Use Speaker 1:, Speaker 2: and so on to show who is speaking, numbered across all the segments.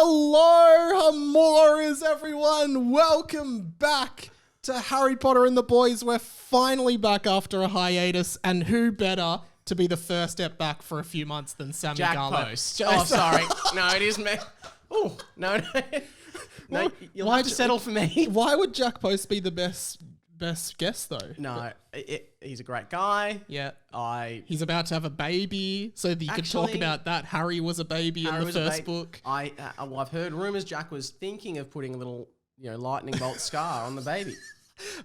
Speaker 1: Hello, Hamores, everyone. Welcome back to Harry Potter and the Boys. We're finally back after a hiatus, and who better to be the first step back for a few months than Sammy
Speaker 2: Jack
Speaker 1: Garland?
Speaker 2: Post. Oh, sorry. No, it is me. Oh, no. No, you'll have to settle for me.
Speaker 1: Why would Jack Post be the best guest, though?
Speaker 2: No, he's a great guy.
Speaker 1: Yeah.
Speaker 2: He's
Speaker 1: about to have a baby, so that you could talk about that. Harry was a baby in the first book.
Speaker 2: I've heard rumours Jack was thinking of putting a little, lightning bolt scar on the baby.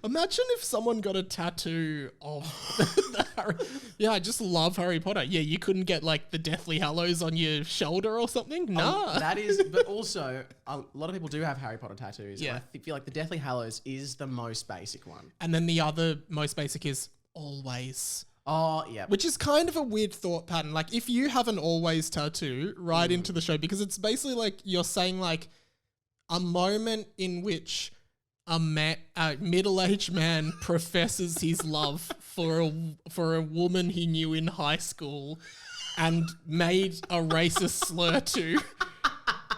Speaker 1: Imagine if someone got a tattoo of the Harry. Yeah, I just love Harry Potter. Yeah, you couldn't get like the Deathly Hallows on your shoulder or something? No.
Speaker 2: But also, a lot of people do have Harry Potter tattoos.
Speaker 1: Yeah.
Speaker 2: And I feel like the Deathly Hallows is the most basic one.
Speaker 1: And then the other most basic is always.
Speaker 2: Oh, yeah.
Speaker 1: Which is kind of a weird thought pattern. Like, if you have an always tattoo, right into the show, because it's basically like you're saying like a moment in which a middle-aged man professes his love for a woman he knew in high school and made a racist slur to,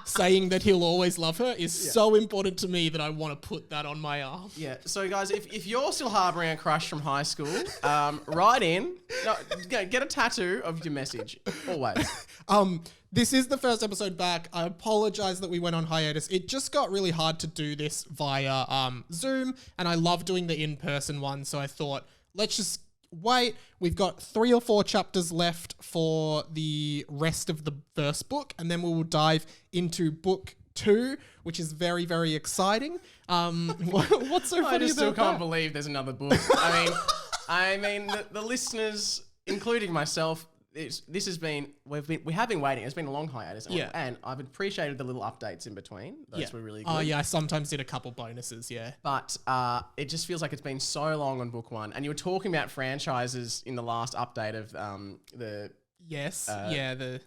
Speaker 1: saying that he'll always love her is so important to me that I want to put that on my arm.
Speaker 2: Yeah. So guys, if you're still harboring a crush from high school, write in. No, get a tattoo of your message. Always.
Speaker 1: This is the first episode back. I apologize that we went on hiatus. It just got really hard to do this via Zoom, and I love doing the in-person one, so I thought, let's just wait. We've got 3 or 4 chapters left for the rest of the first book, and then we will dive into book 2, which is very, very exciting. What's so funny about that?
Speaker 2: I just still can't believe there's another book. I mean, the listeners, including myself, we have been waiting. It's been a long hiatus, and I've appreciated the little updates in between. Those were really good.
Speaker 1: Oh yeah, I sometimes did a couple bonuses. Yeah,
Speaker 2: but it just feels like it's been so long on book 1. And you were talking about franchises in the last update of the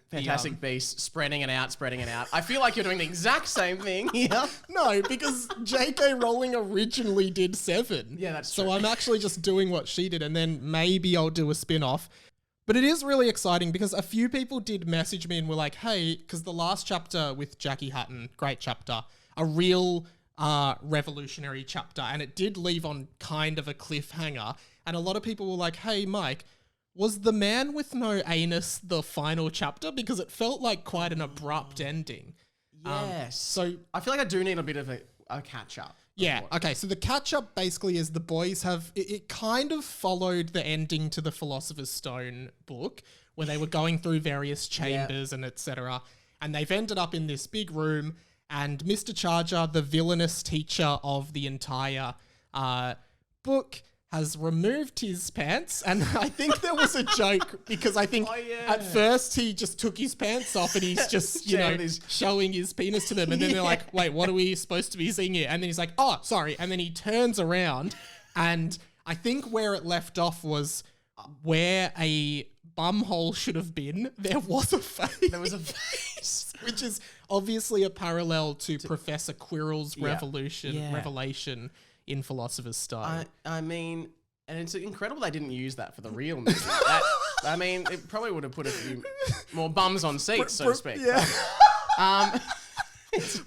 Speaker 2: Fantastic Beasts, spreading it out. I feel like you're doing the exact same thing here.
Speaker 1: No, because J.K. Rowling originally did 7.
Speaker 2: Yeah, that's true.
Speaker 1: So I'm actually just doing what she did, and then maybe I'll do a spin-off. But it is really exciting because a few people did message me and were like, hey, because the last chapter with Jackie Hutton, great chapter, a real revolutionary chapter, and it did leave on kind of a cliffhanger. And a lot of people were like, hey, Mike, was The Man with No Anus the final chapter? Because it felt like quite an abrupt ending.
Speaker 2: Yes.
Speaker 1: So
Speaker 2: I feel like I do need a bit of a catch-up.
Speaker 1: Yeah, okay, so the catch-up basically is the boys have... It kind of followed the ending to the Philosopher's Stone book, where they were going through various chambers and etc. And they've ended up in this big room, and Mr. Charger, the villainous teacher of the entire book, has removed his pants. And I think there was a joke, because I think at first he just took his pants off and he's just, showing his penis to them. And then they're like, wait, what are we supposed to be seeing here? And then he's like, oh, sorry. And then he turns around, and I think where it left off was where a bumhole should have been. There was a face.
Speaker 2: There was a face.
Speaker 1: Which is obviously a parallel to Professor Quirrell's revelation in Philosopher's Stone.
Speaker 2: I mean, and it's incredible they didn't use that for the real movie. I mean, it probably would have put a few more bums on seats, so to speak.
Speaker 1: Yeah.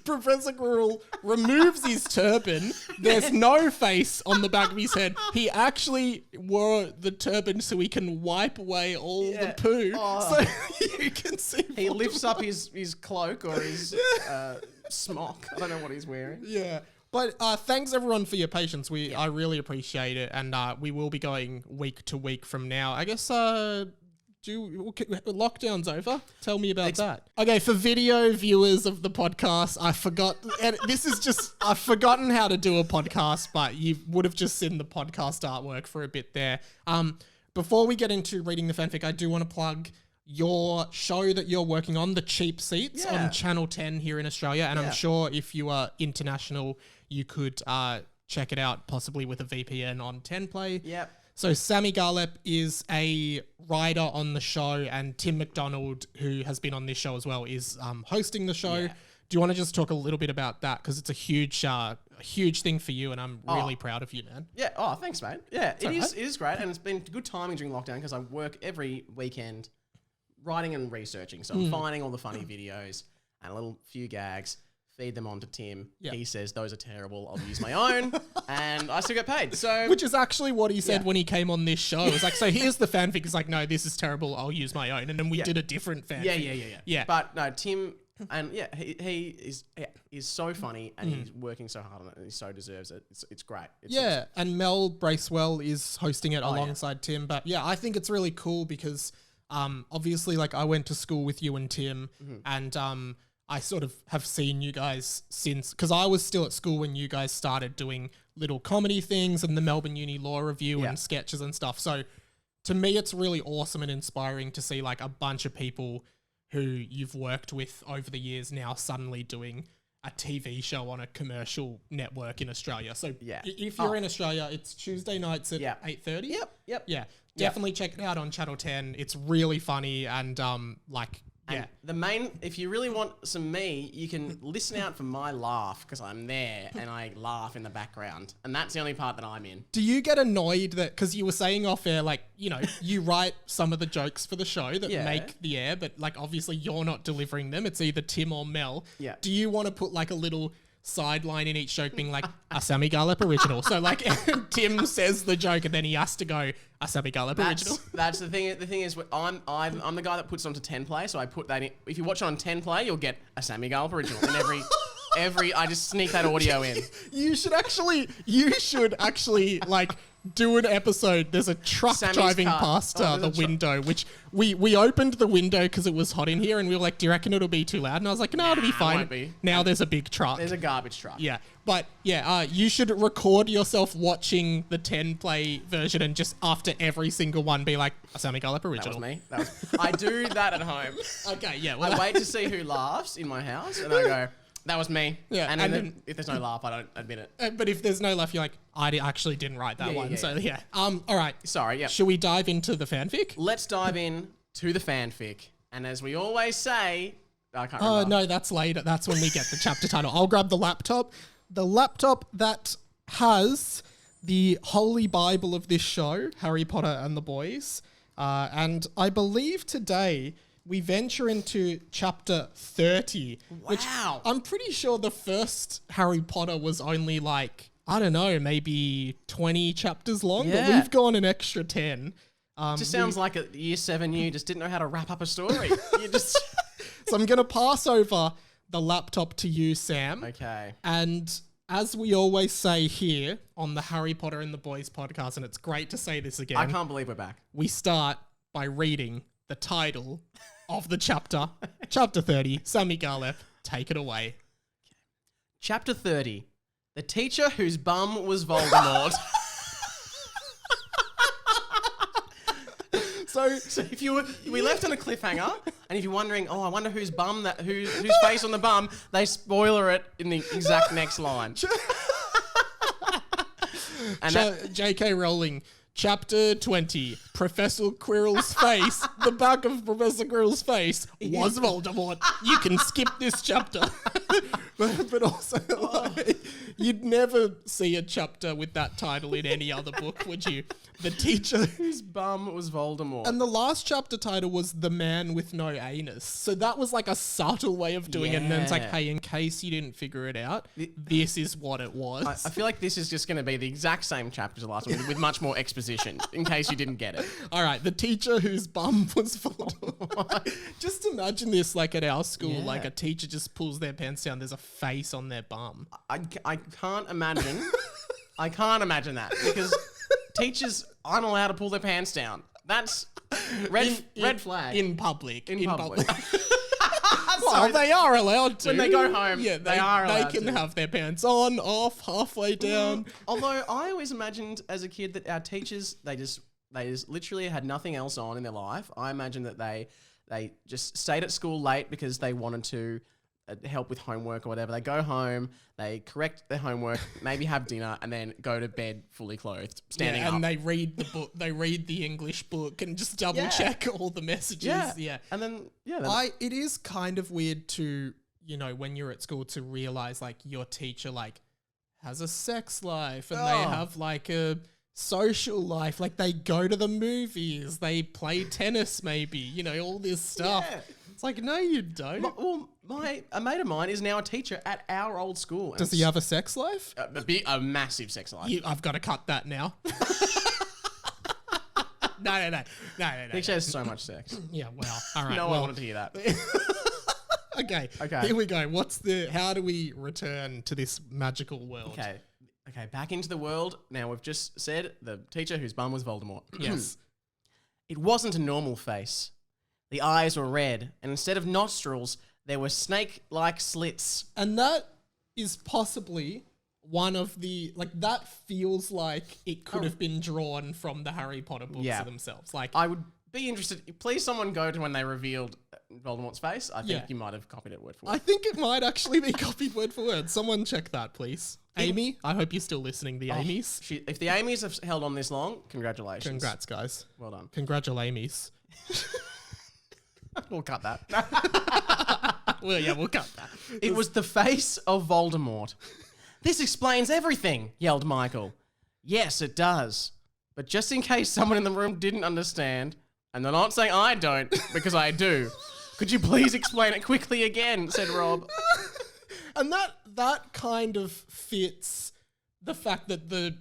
Speaker 1: Professor Quirrell removes his turban. There's no face on the back of his head. He actually wore the turban so he can wipe away all the poo. So you can see
Speaker 2: he lifts up his cloak or his smock. I don't know what he's wearing.
Speaker 1: Yeah. But thanks everyone for your patience. I really appreciate it, and we will be going week to week from now. I guess lockdown's over. Tell me about that. Okay, for video viewers of the podcast, I forgot. And this is just I've forgotten how to do a podcast, but you would have just seen the podcast artwork for a bit there. Before we get into reading the fanfic, I do want to plug your show that you're working on, The Cheap Seats, on Channel 10 here in Australia. And I'm sure if you are international, you could check it out possibly with a VPN on 10play.
Speaker 2: Yep.
Speaker 1: So Sammy Garlep is a writer on the show, and Tim McDonald, who has been on this show as well, is hosting the show. Yeah. Do you want to just talk a little bit about that? Because it's a huge thing for you, and I'm really proud of you, man.
Speaker 2: Yeah. Oh, thanks, mate. Yeah, it is great, and it's been good timing during lockdown because I work every weekend writing and researching. So I'm finding all the funny videos. and a little few gags. Feed them on to Tim.
Speaker 1: Yeah.
Speaker 2: He says, those are terrible. I'll use my own. And I still get paid. So,
Speaker 1: which is actually what he said when he came on this show. It's like, so here's the fanfic. It's like, no, this is terrible. I'll use my own. And then we did a different fanfic. Yeah.
Speaker 2: But no, Tim, and he is so funny and he's working so hard on it and he so deserves it. It's great. It's awesome.
Speaker 1: And Mel Bracewell is hosting it alongside Tim. But yeah, I think it's really cool because obviously, like, I went to school with you and Tim, and I sort of have seen you guys since, because I was still at school when you guys started doing little comedy things and the Melbourne Uni Law Review and sketches and stuff. So to me, it's really awesome and inspiring to see like a bunch of people who you've worked with over the years now suddenly doing a TV show on a commercial network in Australia. So if you're in Australia, it's Tuesday nights at 8:30.
Speaker 2: Yep.
Speaker 1: Yeah. Definitely check it out on Channel 10. It's really funny and
Speaker 2: if you really want some me, you can listen out for my laugh because I'm there and I laugh in the background. And that's the only part that I'm in.
Speaker 1: Do you get annoyed that, because you were saying off air, like, you know, you write some of the jokes for the show that make the air, but like obviously you're not delivering them. It's either Tim or Mel.
Speaker 2: Yeah.
Speaker 1: Do you want to put like a little sideline in each joke being like a Sammy Gallup original? So like Tim says the joke and then he has to go a Sammy Gallup original.
Speaker 2: That's the thing. The thing is, I'm the guy that puts it onto 10 play, so I put that in. If you watch it on 10 play, you'll get a Sammy Gallup original. And every I just sneak that audio in.
Speaker 1: You should actually like do an episode. There's a truck
Speaker 2: Sammy's
Speaker 1: driving
Speaker 2: car.
Speaker 1: past the window, which we opened the window because it was hot in here, and we were like, "Do you reckon it'll be too loud?" And I was like, "No, it'll be fine."
Speaker 2: Won't be.
Speaker 1: Now there's a big truck.
Speaker 2: There's a garbage truck.
Speaker 1: Yeah, but you should record yourself watching the 10 play version, and just after every single one, be like a Sammy Gallup original.
Speaker 2: That was me. I do that at home.
Speaker 1: Okay, yeah. Well,
Speaker 2: I wait to see who laughs in my house, and I go, "That was me."
Speaker 1: Yeah,
Speaker 2: and then if there's no laugh, I don't admit it.
Speaker 1: But if there's no laugh, you're like, I actually didn't write that one. All right.
Speaker 2: Sorry. Yeah.
Speaker 1: Should we dive into the fanfic?
Speaker 2: Let's dive in to the fanfic, and as we always say, I can't remember.
Speaker 1: Oh no, that's later. That's when we get the chapter title. I'll grab the laptop. The laptop that has the holy Bible of this show, Harry Potter and the Boys. And I believe today we venture into chapter 30.
Speaker 2: Wow.
Speaker 1: Which I'm pretty sure the first Harry Potter was only like, I don't know, maybe 20 chapters long, but we've gone an extra 10.
Speaker 2: Just sounds like a year 7 you just didn't know how to wrap up a story. You just...
Speaker 1: So I'm going to pass over the laptop to you, Sam.
Speaker 2: Okay.
Speaker 1: And as we always say here on the Harry Potter and the Boys podcast, and it's great to say this again.
Speaker 2: I can't believe we're back.
Speaker 1: We start by reading the title of the chapter. Chapter 30, Sammy Gallup, take it away.
Speaker 2: Chapter 30, the teacher whose bum was Voldemort. So if we left on a cliffhanger, and if you're wondering, I wonder whose face on the bum, they spoiler it in the exact next line. And
Speaker 1: J.K. Rowling, Chapter 20, Professor Quirrell's face, the back of Professor Quirrell's face was Voldemort. You can skip this chapter. but also, like, you'd never see a chapter with that title in any other book, would you? The teacher
Speaker 2: whose bum was Voldemort.
Speaker 1: And the last chapter title was The Man with No Anus. So that was like a subtle way of doing it. And then it's like, hey, in case you didn't figure it out, this is what it was.
Speaker 2: I feel like this is just going to be the exact same chapter as the last one with much more exposition, in case you didn't get it.
Speaker 1: All right, the teacher whose bum was Voldemort. Just imagine this like at our school, like a teacher just pulls their pants down, there's a face on their bum.
Speaker 2: I can't imagine. I can't imagine that because teachers aren't allowed to pull their pants down. That's red flag.
Speaker 1: In public.
Speaker 2: In public.
Speaker 1: Well, they are allowed to.
Speaker 2: When they go home, they are allowed
Speaker 1: They can have their pants on, off, halfway down.
Speaker 2: Although I always imagined as a kid that our teachers, they just literally had nothing else on in their life. I imagine that they just stayed at school late because they wanted to help with homework or whatever. They go home, they correct their homework, maybe have dinner, and then go to bed fully clothed, standing up.
Speaker 1: And they read the book. They read the English book and just double check all the messages. Yeah.
Speaker 2: And then
Speaker 1: it is kind of weird to, when you're at school, to realize like your teacher like has a sex life and they have like a social life. Like they go to the movies, they play tennis, maybe, all this stuff. Yeah. It's like, no, you don't.
Speaker 2: A mate of mine is now a teacher at our old school.
Speaker 1: Does he have a sex life?
Speaker 2: A massive sex life.
Speaker 1: I've got to cut that now. No.
Speaker 2: He has so much sex.
Speaker 1: Yeah, well, all right.
Speaker 2: No one wanted to hear that.
Speaker 1: Okay, here we go. How do we return to this magical world?
Speaker 2: Okay, back into the world. Now, we've just said the teacher whose bum was Voldemort.
Speaker 1: Yes.
Speaker 2: It wasn't a normal face. The eyes were red, and instead of nostrils, there were snake-like slits.
Speaker 1: And that is possibly one of the... Like, that feels like it could have been drawn from the Harry Potter books themselves. Like,
Speaker 2: I would be interested... Please, someone go to when they revealed Voldemort's face. I think you might have copied it word for word.
Speaker 1: I think it might actually be copied word for word. Someone check that, please. Amy, I hope you're still listening, the Amy's.
Speaker 2: If the Amy's have held on this long, congratulations.
Speaker 1: Congrats, guys.
Speaker 2: Well done.
Speaker 1: Congratulations.
Speaker 2: We'll cut that.
Speaker 1: Well, yeah, we'll cut that.
Speaker 2: It was the face of Voldemort. This explains everything, yelled Michael. Yes, it does. But just in case someone in the room didn't understand, and I'm not saying I don't, because I do, could you please explain it quickly again, said Rob.
Speaker 1: And that kind of fits the fact that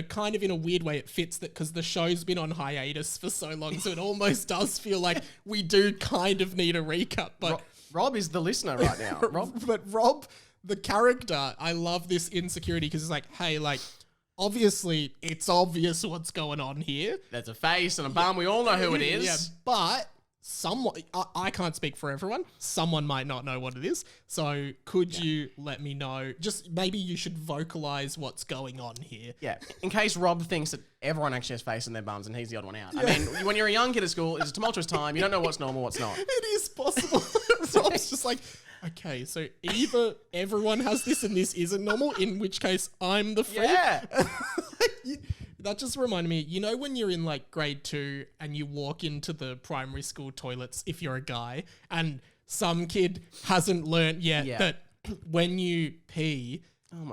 Speaker 1: kind of in a weird way it fits that because the show's been on hiatus for so long, so it almost does feel like we do kind of need a recap. But
Speaker 2: Rob is the listener right now.
Speaker 1: Rob, the character, I love this insecurity because it's like, hey, like, obviously it's obvious what's going on here.
Speaker 2: There's a face and a bum. We all know who it is.
Speaker 1: Yeah, but someone, I can't speak for everyone. Someone might not know what it is. So could you let me know? Just maybe you should vocalize what's going on here.
Speaker 2: Yeah. In case Rob thinks that everyone actually has face in their bums and he's the odd one out. Yeah. I mean, when you're a young kid at school, it's a tumultuous time. You don't know what's normal, what's not.
Speaker 1: It is possible. Rob's just like, okay, so either everyone has this and this isn't normal, in which case I'm the freak.
Speaker 2: Yeah.
Speaker 1: That just reminded me, you know when you're in like grade 2 and you walk into the primary school toilets if you're a guy and some kid hasn't learnt yet that when you pee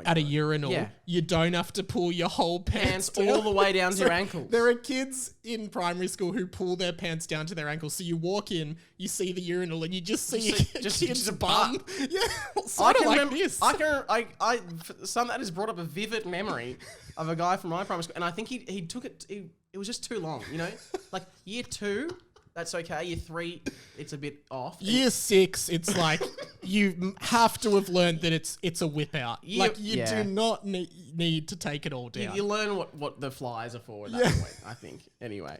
Speaker 1: at a urinal, you don't have to pull your whole pants
Speaker 2: all the way down to your ankles.
Speaker 1: There are kids in primary school who pull their pants down to their ankles. So you walk in, you see the urinal and you just see a kid's bum. Yeah, sort of like this.
Speaker 2: That has brought up a vivid memory of a guy from my primary school, and I think he took it. It was just too long, you know. Like year 2, that's okay. Year 3, it's a bit off.
Speaker 1: Year 6, it's like you have to have learned that it's a whip out. Like you do not need to take it all down.
Speaker 2: You learn what the flies are for at that point, I think. Anyway.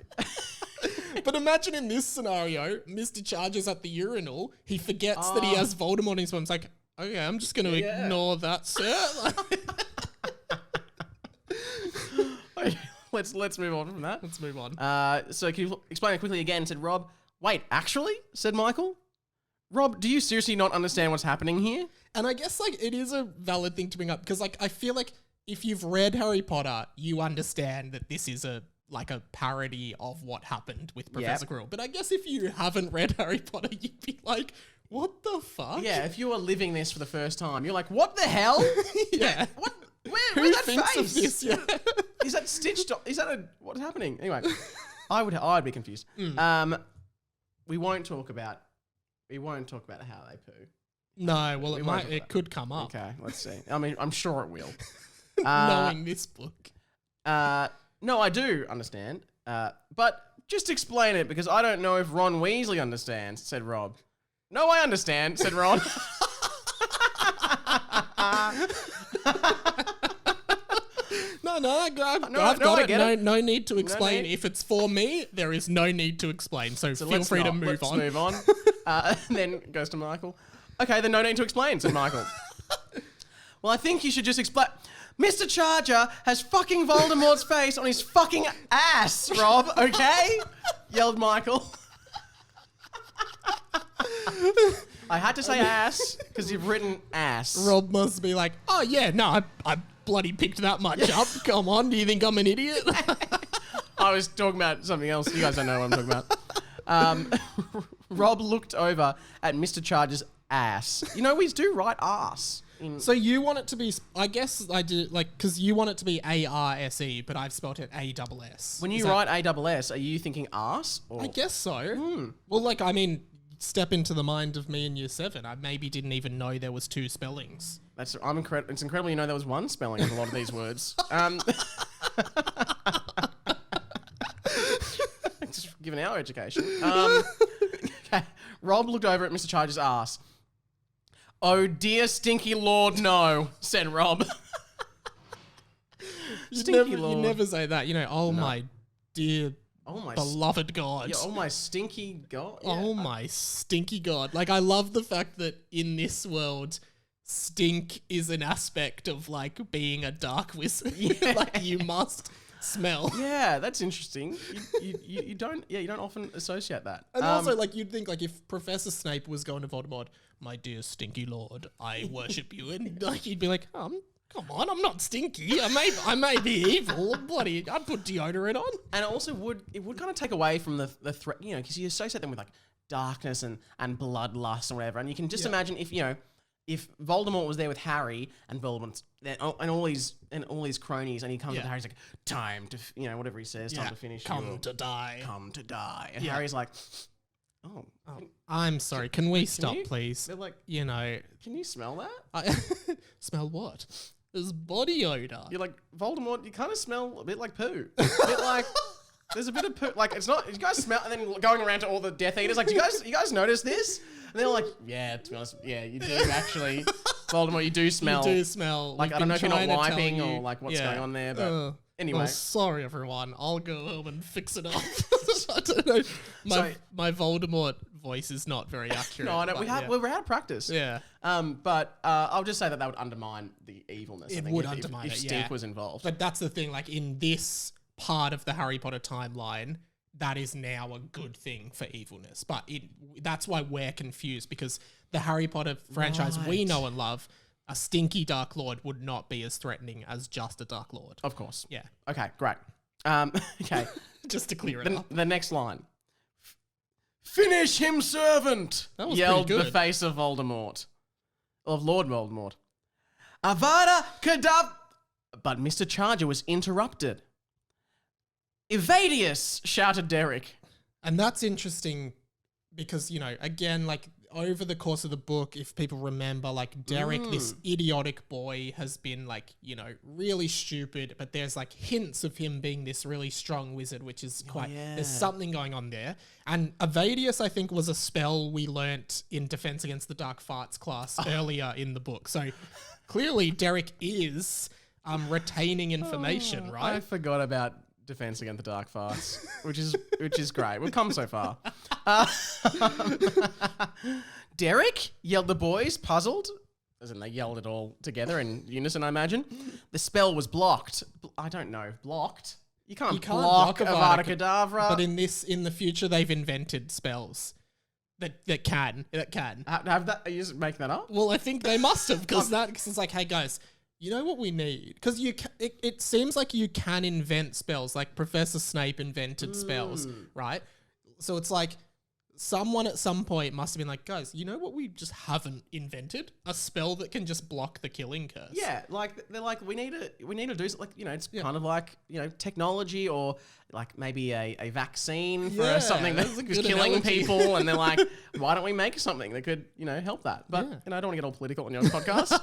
Speaker 1: But imagine in this scenario, Mr. Charger's at the urinal. He forgets that he has Voldemort in his bum. It's like, okay, I'm just going to ignore that, sir.
Speaker 2: Let's move on from that.
Speaker 1: Let's move on.
Speaker 2: So can you explain it quickly again? Said Rob. Wait, actually? Said Michael. Rob, do you seriously not understand what's happening here?
Speaker 1: And I guess like it is a valid thing to bring up because like I feel like if you've read Harry Potter, you understand that this is a parody of what happened with Professor Quirrell. But I guess if you haven't read Harry Potter, you'd be like, what the fuck?
Speaker 2: Yeah, if you were living this for the first time, you're like, what the hell?
Speaker 1: Yeah.
Speaker 2: What?
Speaker 1: Who
Speaker 2: where's that
Speaker 1: thinks
Speaker 2: face?
Speaker 1: of this? Yeah.
Speaker 2: Is that stitched? Is that what's happening? Anyway, I'd be confused. We won't talk about how they poo.
Speaker 1: No, well, it could come up.
Speaker 2: Okay, let's see. I mean, I'm sure it will.
Speaker 1: Knowing this book.
Speaker 2: No, I do understand. But just explain it because I don't know if Ron Weasley understands, said Rob. No, I understand, said Ron.
Speaker 1: I've got it. No need to explain. If it's for me, there is no need to explain. So feel free to move on.
Speaker 2: Let's move on. Then goes to Michael. Okay, then no need to explain, said Michael. Well, I think you should just explain. Mr. Charger has fucking Voldemort's face on his fucking ass, Rob, okay? Yelled Michael. I had to say ass because you've written ass.
Speaker 1: Rob must be like, oh yeah, no, I bloody picked that much up. Come on, do you think I'm an idiot?
Speaker 2: I was talking about something else. You guys don't know what I'm talking about. Rob looked over at Mr. Charger's ass. You know, we do write ass.
Speaker 1: So you want it to be, I guess I did, like, because you want it to be A-R-S-E, but I've spelt it A-double-S.
Speaker 2: When you write A-double-S, are you thinking arse? Or?
Speaker 1: I guess so. Well, like, I mean, step into the mind of me in year 7. I maybe didn't even know there was 2 spellings.
Speaker 2: It's incredible you know there was one spelling of a lot of these words. Just given our education. Okay. Rob looked over at Mr. Charger's ass. "Oh dear stinky lord, no," said Rob. Stinky lord.
Speaker 1: You never say that. You know, oh my dear beloved God.
Speaker 2: Yeah, oh my stinky God. Yeah.
Speaker 1: Oh my stinky God. Like, I love the fact that in this world, stink is an aspect of like being a dark wizard.
Speaker 2: Yeah.
Speaker 1: Like, you must smell.
Speaker 2: Yeah, that's interesting. You don't often associate that.
Speaker 1: And also, like, you'd think, like, if Professor Snape was going to Voldemort, "My dear stinky lord, I worship you," and like, you'd be like, come on, I'm not stinky. I may be evil. Bloody, I'd put deodorant on.
Speaker 2: And it also would kind of take away from the threat, you know, because you associate them with like darkness and bloodlust or whatever. And you can just imagine if Voldemort was there with Harry and Voldemort and all these cronies, and he comes to Harry's like, "Time to," whatever he says, "Time to finish.
Speaker 1: Come to die.
Speaker 2: Come to die." And Harry's like, "Oh,
Speaker 1: I'm sorry. Can we stop,
Speaker 2: you?"
Speaker 1: please?
Speaker 2: They're like,
Speaker 1: Can
Speaker 2: you smell that?
Speaker 1: smell what? There's body odor.
Speaker 2: You're like, Voldemort, you kind of smell a bit like poo. A bit like, there's a bit of poo. Like, it's not, you guys smell, and then going around to all the Death Eaters, like, you guys notice this? And they're like, "Yeah, to be honest, yeah, you do actually. Voldemort, you do smell.
Speaker 1: You do smell.
Speaker 2: Like, I don't know if you're not wiping or like what's going on there, but anyway.
Speaker 1: Well, sorry, everyone. I'll go home and fix it up. I don't know. My Voldemort voice is not very accurate.
Speaker 2: No, I know. We're out of practice.
Speaker 1: Yeah.
Speaker 2: But I'll just say that would undermine the evilness.
Speaker 1: It would undermine
Speaker 2: if stink was involved.
Speaker 1: But that's the thing. Like, in this part of the Harry Potter timeline, that is now a good thing for evilness. But that's why we're confused, because the Harry Potter franchise we know and love, a stinky Dark Lord would not be as threatening as just a Dark Lord.
Speaker 2: Of course.
Speaker 1: Yeah.
Speaker 2: Okay, great. Okay.
Speaker 1: Just to clear it up.
Speaker 2: The next line. "Finish him, servant!"
Speaker 1: That was
Speaker 2: yelled
Speaker 1: pretty
Speaker 2: the
Speaker 1: good.
Speaker 2: face of Voldemort. Of Lord Voldemort. "Avada Kedavra!" But Mr. Charger was interrupted. "Evadius!" shouted Derek.
Speaker 1: And that's interesting because, again, like, over the course of the book, if people remember, like, Derek, this idiotic boy, has been, like, really stupid, but there's, like, hints of him being this really strong wizard, which is there's something going on there. And Evadius, I think, was a spell we learnt in Defense Against the Dark Farts class earlier in the book. So clearly Derek is retaining information, right?
Speaker 2: I forgot about Defense Against the Dark Farts, which is great. We've come so far. "Derek?" yelled the boys, puzzled. As in, they yelled it all together in unison, I imagine. "The spell was blocked." I don't know. Blocked? You can't block Avada Kedavra.
Speaker 1: But in the future, they've invented spells that can.
Speaker 2: Have that? Are you just making that up?
Speaker 1: Well, I think they must have, because it's like, hey guys, you know what we need? Because it seems like you can invent spells, like Professor Snape invented spells, right? So it's like someone at some point must have been like, guys, you know what we just haven't invented? A spell that can just block the killing curse.
Speaker 2: Yeah, like they're like, we need to do something. Like, it's kind of like, technology, or like maybe a vaccine for something that's killing people, and they're like, why don't we make something that could help that? But I don't want to get all political on your podcast.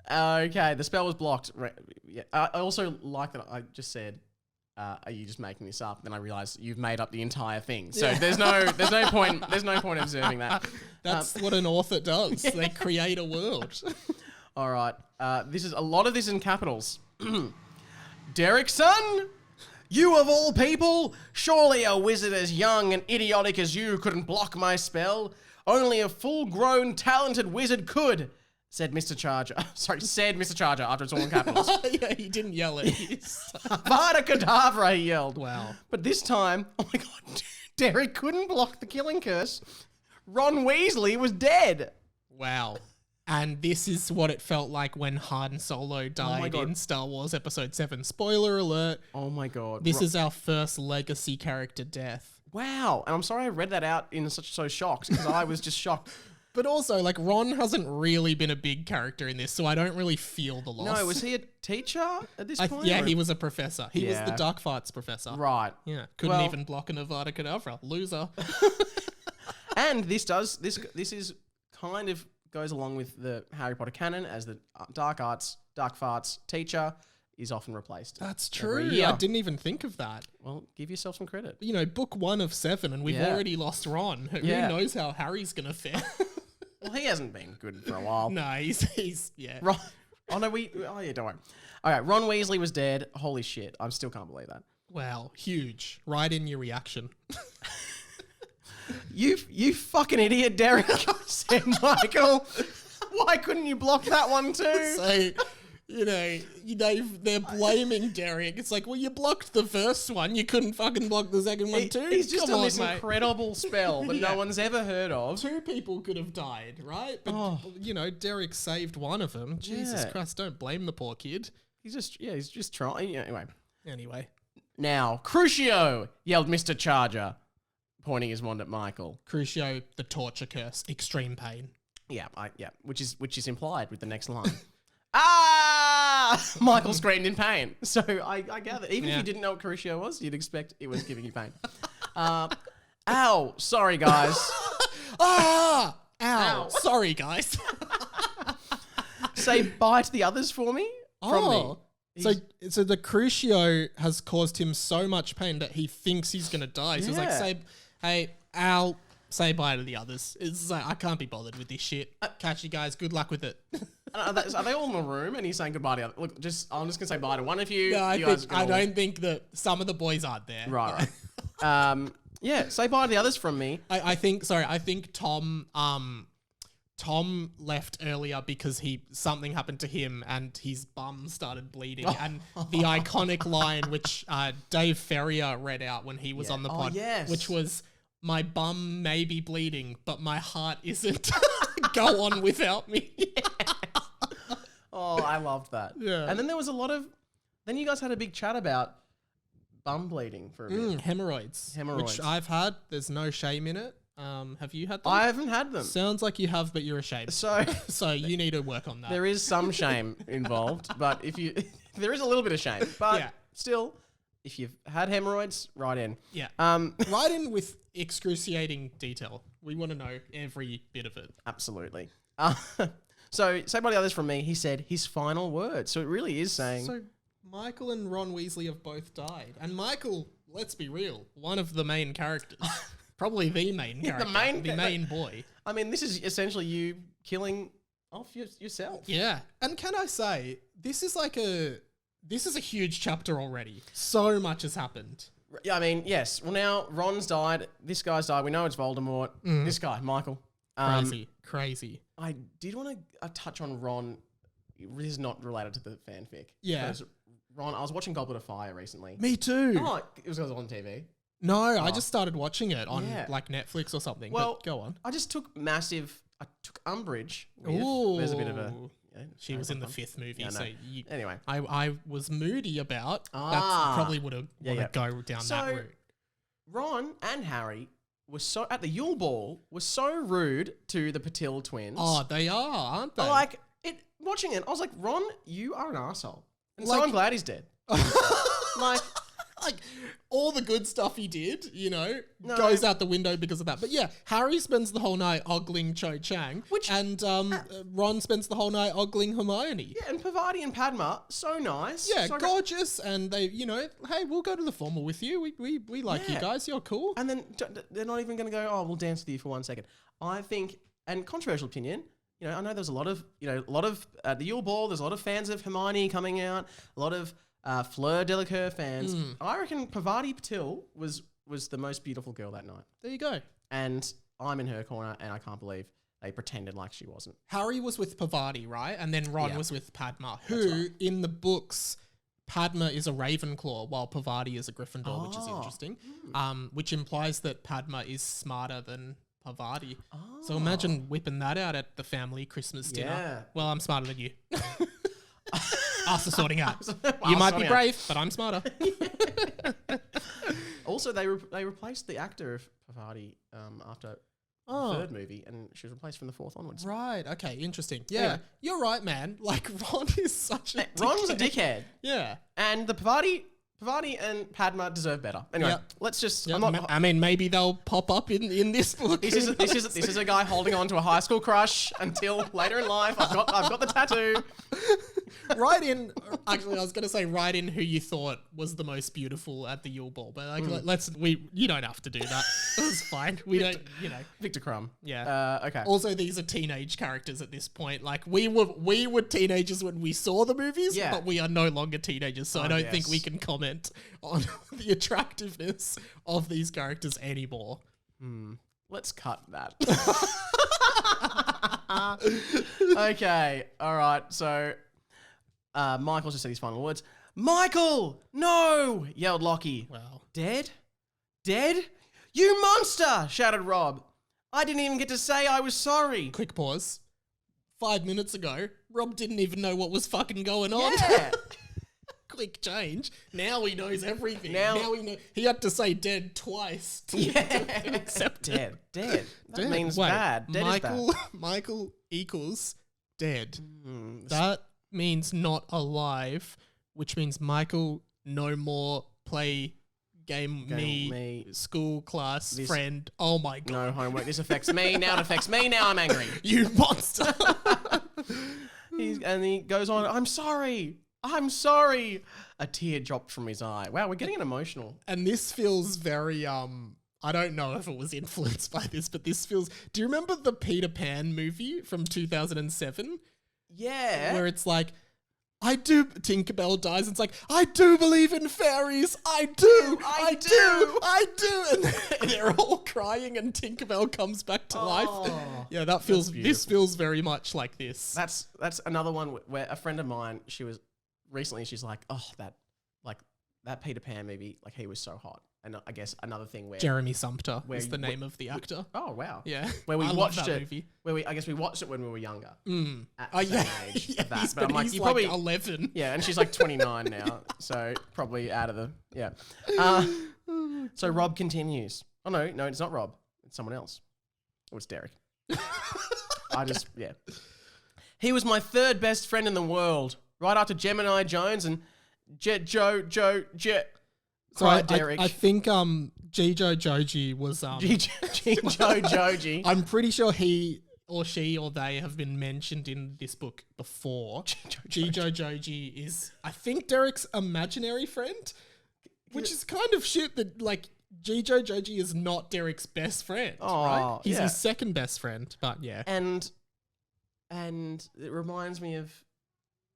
Speaker 2: Okay, the spell was blocked. Yeah, I also like that I just said, "Are you just making this up?" Then I realized you've made up the entire thing. So there's no point observing that.
Speaker 1: That's what an author does. Yeah. They create a world.
Speaker 2: All right. This is a lot of this in capitals. "Derek, son, you of all people, surely a wizard as young and idiotic as you couldn't block my spell. Only a full-grown, talented wizard could," said Mr. Charger. Said Mr. Charger after it's all in capitals.
Speaker 1: Yeah, he didn't yell it.
Speaker 2: "Avada Kedavra," he yelled.
Speaker 1: Wow.
Speaker 2: But this time, oh my God, Derek couldn't block the killing curse. Ron Weasley was dead.
Speaker 1: Wow. And this is what it felt like when Han Solo died in Star Wars Episode 7. Spoiler alert.
Speaker 2: Oh my God.
Speaker 1: This is our first legacy character death.
Speaker 2: Wow. And I'm sorry I read that out in so shocked, because I was just shocked.
Speaker 1: But also, like, Ron hasn't really been a big character in this, so I don't really feel the loss.
Speaker 2: No, was he a teacher at this point?
Speaker 1: Yeah, he was a professor. He was the dark farts professor.
Speaker 2: Right.
Speaker 1: Yeah. Couldn't even block an Avada Kedavra. Loser.
Speaker 2: And this is kind of goes along with the Harry Potter canon as the dark farts teacher is often replaced.
Speaker 1: That's true. I didn't even think of that.
Speaker 2: Well, give yourself some credit.
Speaker 1: You know, book 1 of 7 and we've already lost Ron. Who knows how Harry's going to fare?
Speaker 2: Well, he hasn't been good for a while.
Speaker 1: No, he's
Speaker 2: Ron, don't worry. All right, Ron Weasley was dead. Holy shit. I still can't believe that.
Speaker 1: Wow, huge. Write in your reaction.
Speaker 2: You fucking idiot, Derek, said Michael. Why couldn't you block that one too?
Speaker 1: So, they're blaming Derek. It's like, well, you blocked the first one. You couldn't fucking block the second one too?
Speaker 2: He's just done this incredible spell that no one's ever heard of.
Speaker 1: 2 people could have died, right? But, Derek saved one of them. Jesus Christ, don't blame the poor kid.
Speaker 2: He's just trying.
Speaker 1: Anyway.
Speaker 2: Now, Crucio, yelled Mr. Charger, pointing his wand at Michael.
Speaker 1: Crucio, the torture curse, extreme pain.
Speaker 2: Yeah, which is implied with the next line. Ah! Michael screamed in pain. So I gather, even if you didn't know what Crucio was, you'd expect it was giving you pain. Ow! Sorry, guys.
Speaker 1: Ah! Ow! Sorry, guys.
Speaker 2: Say bye to the others for me. From me.
Speaker 1: So the Crucio has caused him so much pain that he thinks he's gonna die. So he's like, hey, Al, say bye to the others. It's like, I can't be bothered with this shit. Catch you guys. Good luck with it.
Speaker 2: Are they all in the room and he's saying goodbye to the other? Look, I'm just gonna say bye to one of you.
Speaker 1: No, I don't think that some of the boys aren't there.
Speaker 2: Right. Say bye to the others from me.
Speaker 1: I think Tom left earlier because something happened to him and his bum started bleeding. And the iconic line which Dave Ferrier read out when he was on the pod, which was, "My bum may be bleeding, but my heart isn't. Go on without me."
Speaker 2: Oh, I loved that.
Speaker 1: Yeah.
Speaker 2: And then there was then you guys had a big chat about bum bleeding for a bit.
Speaker 1: Hemorrhoids. Which I've had. There's no shame in it. Have you had them?
Speaker 2: I haven't had them.
Speaker 1: Sounds like you have, but you're ashamed. So you need to work on that.
Speaker 2: There is some shame involved, but there is a little bit of shame. But still, if you've had hemorrhoids, write in.
Speaker 1: Yeah. Write in with excruciating detail. We want to know every bit of it.
Speaker 2: Absolutely. So, say by the others from me, he said his final words. So it really is saying...
Speaker 1: So Michael and Ron Weasley have both died. And Michael, let's be real, one of the main characters. Probably the main character. The main boy.
Speaker 2: I mean, this is essentially you killing off yourself.
Speaker 1: Yeah. And can I say, this is a huge chapter already. So much has happened.
Speaker 2: Yeah, I mean, yes. Well, now Ron's died. This guy's died. We know it's Voldemort. This guy, Michael.
Speaker 1: Crazy.
Speaker 2: I did want to touch on Ron. This is not related to the fanfic.
Speaker 1: Yeah.
Speaker 2: Ron, I was watching Goblet of Fire recently.
Speaker 1: Me too.
Speaker 2: Oh, it was on TV.
Speaker 1: No, I just started watching it on like Netflix or something. Well, but go on.
Speaker 2: I took umbrage with.
Speaker 1: Ooh.
Speaker 2: There's a bit of a...
Speaker 1: She was in the 5th movie,
Speaker 2: yeah, no.
Speaker 1: so
Speaker 2: anyway.
Speaker 1: I was moody about. That's probably would have go down that route.
Speaker 2: Ron and Harry were at the Yule Ball were so rude to the Patil twins.
Speaker 1: Oh, they are, aren't they?
Speaker 2: Watching it, I was like, Ron, you are an asshole. And so I'm glad he's dead. like
Speaker 1: all the good stuff he did, goes out the window because of that. But yeah, Harry spends the whole night ogling Cho Chang, and Ron spends the whole night ogling Hermione.
Speaker 2: Yeah, and Pavati and Padma, so nice.
Speaker 1: Yeah, so gorgeous. And they, hey, we'll go to the formal with you. We like you guys. You're cool.
Speaker 2: And then they're not even going to go, oh, we'll dance with you for 1 second. I think, and controversial opinion, I know there's a lot of the Yule Ball, there's a lot of fans of Hermione coming out, a lot of Fleur Delacour fans. I reckon Pavati Patil was the most beautiful girl that night.
Speaker 1: There you go.
Speaker 2: And I'm in her corner, and I can't believe they pretended like she wasn't.
Speaker 1: Harry was with Pavati, right? And then Ron was with Padma, who in the books, Padma is a Ravenclaw while Pavati is a Gryffindor, which is interesting. Which implies that Padma is smarter than Pavati. So imagine whipping that out at the family Christmas dinner.
Speaker 2: Yeah.
Speaker 1: Well, I'm smarter than you. After sorting out. You might be brave, but I'm smarter.
Speaker 2: Also, they replaced the actor of Pavati after third movie, and she was replaced from the fourth onwards.
Speaker 1: Right. Okay. Interesting. Yeah.
Speaker 2: Anyway.
Speaker 1: You're right, man. Like, Ron is such a
Speaker 2: Ron was a dickhead.
Speaker 1: Yeah.
Speaker 2: And the Pavati and Padma deserve better. Anyway, let's just.
Speaker 1: Yep.
Speaker 2: I'm not.
Speaker 1: I mean, maybe they'll pop up in this book.
Speaker 2: This is a guy holding on to a high school crush until later in life. I've got the tattoo.
Speaker 1: Write in. Actually, I was going to say write in who you thought was the most beautiful at the Yule Ball, but like, you don't have to do that. It's fine. We don't.
Speaker 2: Victor Crumb.
Speaker 1: Yeah.
Speaker 2: Okay.
Speaker 1: Also, these are teenage characters at this point. Like we were teenagers when we saw the movies, but we are no longer teenagers, so I don't think we can comment on the attractiveness of these characters anymore.
Speaker 2: Let's cut that. Okay. All right. So, Michael's just said his final words. Michael, no! Yelled Lockie.
Speaker 1: Wow.
Speaker 2: Dead? Dead? You monster! Shouted Rob. I didn't even get to say I was sorry.
Speaker 1: Quick pause. 5 minutes ago, Rob didn't even know what was fucking going on.
Speaker 2: Yeah.
Speaker 1: Quick change. Now he knows everything.
Speaker 2: Now
Speaker 1: he know. He had to say dead twice to accept it.
Speaker 2: Dead. That
Speaker 1: Dead.
Speaker 2: means
Speaker 1: Wait,
Speaker 2: bad. Dead is bad.
Speaker 1: Michael equals dead. That means not alive, which means Michael no more play game me school class friend. Oh my god.
Speaker 2: No homework. This affects me. Now it affects me. Now I'm angry.
Speaker 1: You monster.
Speaker 2: And he goes on, I'm sorry. A tear dropped from his eye. Wow, we're getting emotional.
Speaker 1: And this feels very, I don't know if it was influenced by this, but this feels... Do you remember the Peter Pan movie from 2007?
Speaker 2: Yeah.
Speaker 1: Where it's like, Tinkerbell dies and it's like, I do believe in fairies. I do. And they're all crying and Tinkerbell comes back to life. Yeah, this feels very much like this.
Speaker 2: That's another one where a friend of mine, she's like, oh, that Peter Pan movie, like he was so hot. And I guess another thing where
Speaker 1: Jeremy Sumpter is the name of the actor.
Speaker 2: Oh wow.
Speaker 1: Yeah.
Speaker 2: Where we
Speaker 1: I
Speaker 2: watched
Speaker 1: love that
Speaker 2: it.
Speaker 1: movie.
Speaker 2: I guess we watched it when we were younger. At
Speaker 1: Oh
Speaker 2: the
Speaker 1: yeah.
Speaker 2: same age
Speaker 1: Yeah,
Speaker 2: of that.
Speaker 1: he's
Speaker 2: But I'm like,
Speaker 1: he's
Speaker 2: you
Speaker 1: like
Speaker 2: probably
Speaker 1: 11.
Speaker 2: yeah, and she's like 29 now, so probably out of the So Rob continues. Oh no, it's not Rob. It's someone else. Oh, it's Derek. He was my third best friend in the world, right after Gemini Jones and Jet.
Speaker 1: So
Speaker 2: Derek.
Speaker 1: I think Jijo Joji was
Speaker 2: Jijo Joji.
Speaker 1: I'm pretty sure he or she or they have been mentioned in this book before. Jijo Joji is, I think, Derek's imaginary friend, which is kind of shit that, like, Jijo Joji is not Derek's best friend, right? He's his second best friend, but yeah.
Speaker 2: And it reminds me of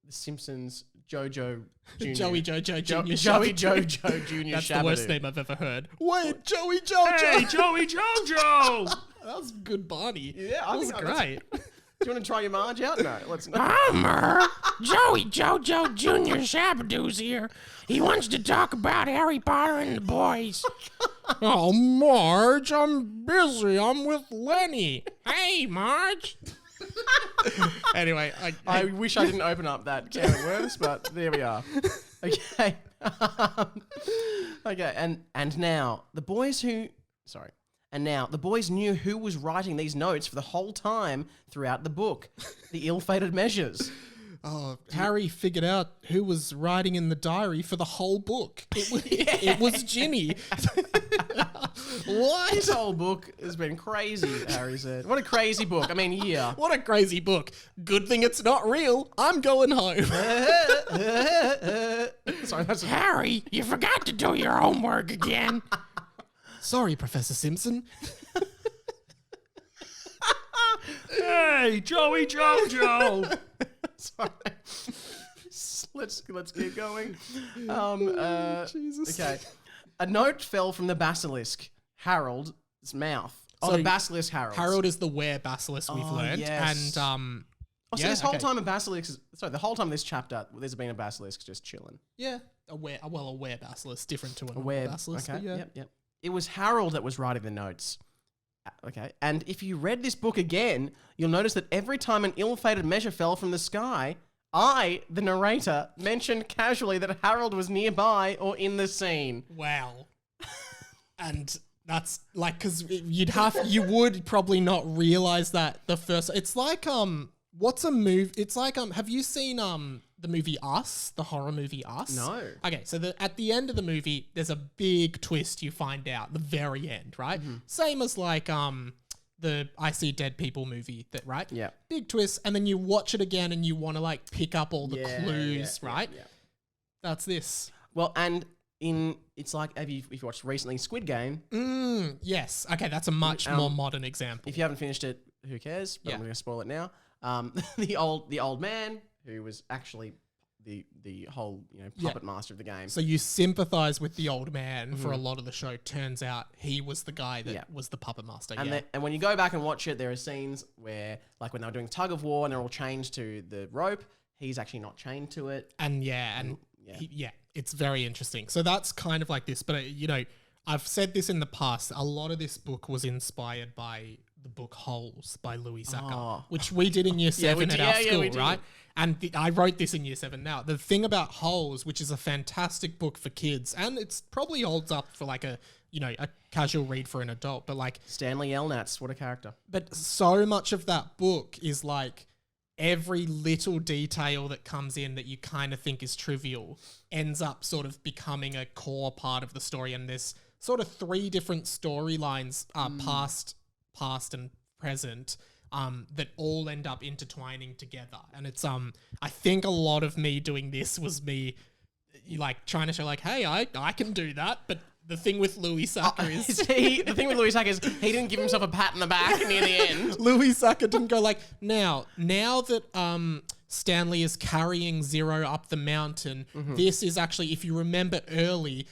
Speaker 2: The Simpsons Jojo Jr.
Speaker 1: Joey Jojo Jr.
Speaker 2: Joey Jojo Jr.
Speaker 1: That's
Speaker 2: Shabadoo.
Speaker 1: the worst name I've ever heard. Wait, Joey Jojo!
Speaker 2: Hey, Joey Jojo!
Speaker 1: That was good Barney.
Speaker 2: Yeah,
Speaker 1: that was great.
Speaker 2: Do you want to try your Marge out? No, let's not.
Speaker 3: Homer, Joey Jojo Jr. Shabadoo's here. He wants to talk about Harry Potter and the boys.
Speaker 1: Oh, Marge, I'm busy. I'm with Lenny.
Speaker 3: Hey, Marge.
Speaker 1: Anyway,
Speaker 2: I wish I didn't open up that can of worms, but there we are. Okay. Okay, and now the boys knew who was writing these notes for the whole time throughout the book. The ill-fated measures.
Speaker 1: Oh, Harry figured out who was writing in the diary for the whole book. It was Ginny. What?
Speaker 2: This whole book has been crazy, Harry said. What a crazy book. I mean, yeah.
Speaker 1: What a crazy book. Good thing it's not real. I'm going home.
Speaker 2: Sorry, that's
Speaker 3: Harry, you forgot to do your homework again.
Speaker 1: Sorry, Professor Simpson.
Speaker 2: Hey, Joey Jojo. Sorry. Let's keep going.
Speaker 1: Jesus.
Speaker 2: Okay. A note fell from the basilisk, Harold's mouth.
Speaker 1: So
Speaker 2: the basilisk Harold.
Speaker 1: Harold is the were-basilisk we've learned.
Speaker 2: Yes.
Speaker 1: And,
Speaker 2: so this whole time the whole time this chapter, there's been a basilisk just chilling.
Speaker 1: Yeah, a were-basilisk, different to a
Speaker 2: were
Speaker 1: basilisk.
Speaker 2: Okay,
Speaker 1: yeah.
Speaker 2: yep. It was Harold that was writing the notes. Okay, and if you read this book again, you'll notice that every time an ill-fated measure fell from the sky, I, the narrator, mentioned casually that Harold was nearby or in the scene.
Speaker 1: Wow. And That's like, because you would probably not realize that the first. It's like what's a movie? It's like have you seen the movie Us, the horror movie Us?
Speaker 2: No.
Speaker 1: Okay, so at the end of the movie, there's a big twist you find out the very end, right? Same as like the I See Dead People movie, that right?
Speaker 2: Yeah.
Speaker 1: Big twist, and then you watch it again and you want to like pick up all the clues, right?
Speaker 2: Yeah.
Speaker 1: That's this.
Speaker 2: Well, and it's like if you watched recently Squid Game.
Speaker 1: Yes. Okay, that's a much more modern example.
Speaker 2: If you haven't finished it, who cares? But I'm going to spoil it now. The old man who was actually the whole puppet master of the game.
Speaker 1: So you sympathize with the old man for a lot of the show. Turns out he was the guy that was the puppet master.
Speaker 2: And when you go back and watch it, there are scenes where, like when they were doing tug of war and they're all chained to the rope, he's actually not chained to it.
Speaker 1: It's very interesting. So that's kind of like this. But, I've said this in the past. A lot of this book was inspired by the book Holes by Louis Sacca, which we did in year 7 at our school, right? And I wrote this in year 7 now. The thing about Holes, which is a fantastic book for kids, and it's probably holds up for like a casual read for an adult, but like...
Speaker 2: Stanley Yelnats, what a character.
Speaker 1: But so much of that book is like... every little detail that comes in that you kind of think is trivial ends up sort of becoming a core part of the story. And there's sort of 3 different storylines, past and present, that all end up intertwining together. And it's, I think a lot of me doing this was me like trying to show like, hey, I can do that. But the thing with Louis Sacca is...
Speaker 2: the thing with Louis Sacca is he didn't give himself a pat in the back near the end.
Speaker 1: Louis Sacca didn't go like, now that Stanley is carrying Zero up the mountain, this is actually, if you remember earlier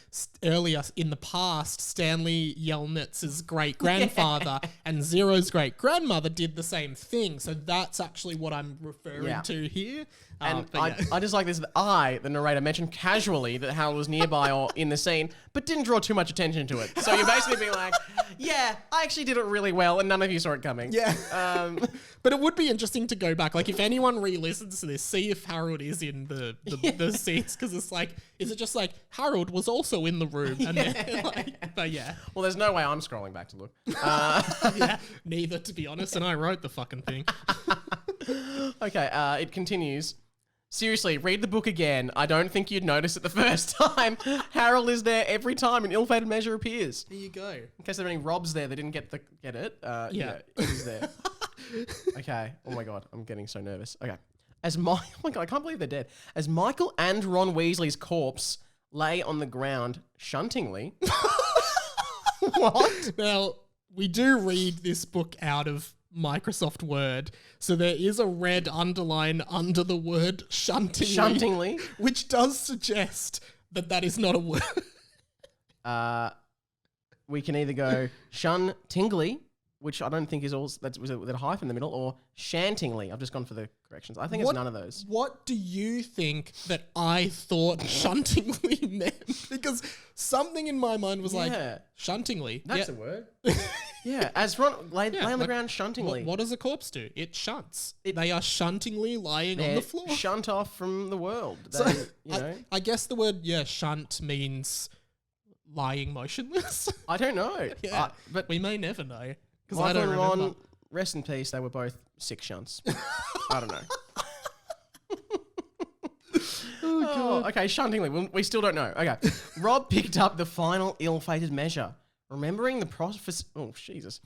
Speaker 1: in the past, Stanley Yelnats's great-grandfather and Zero's great-grandmother did the same thing. So that's actually what I'm referring to here.
Speaker 2: And I just like this. The narrator, mentioned casually that Harold was nearby or in the scene, but didn't draw too much attention to it. So you're basically being like, yeah, I actually did it really well and none of you saw it coming.
Speaker 1: Yeah. But it would be interesting to go back. Like if anyone re-listens to this, see if Harold is in the scenes. Because it's like, is it just like, Harold was also in the room? And then, but yeah.
Speaker 2: Well, there's no way I'm scrolling back to look.
Speaker 1: Neither, to be honest. And I wrote the fucking thing.
Speaker 2: Okay, it continues. Seriously, read the book again. I don't think you'd notice it the first time. Harold is there every time an ill-fated measure appears.
Speaker 1: There you go.
Speaker 2: In case there are any Robs there that didn't get it. It is there. Okay. Oh my god, I'm getting so nervous. Okay. Oh my god, I can't believe they're dead. As Michael and Ron Weasley's corpse lay on the ground, shuntingly. What?
Speaker 1: Now, we do read this book out of Microsoft Word, so there is a red underline under the word shuntingly, which does suggest that is not a word.
Speaker 2: We can either go shun-tingly, which I don't think is also with a hyphen in the middle, or shantingly. I've just gone for the corrections. I think it's none of those.
Speaker 1: What do you think that I thought shuntingly meant? Because something in my mind was like, shuntingly.
Speaker 2: That's a word. Yeah, as Ron lay on the ground shuntingly.
Speaker 1: What does a corpse do? It shunts. They are shuntingly lying on the floor.
Speaker 2: Shunt off from the world.
Speaker 1: I guess the word, shunt means lying motionless.
Speaker 2: I don't know.
Speaker 1: But we may never know.
Speaker 2: Because I don't remember. Ron, rest in peace, they were both sick shunts. I don't know. Okay, shuntingly. We still don't know. Okay. Rob picked up the final ill-fated measure. Remembering the prophecy... Oh, Jesus.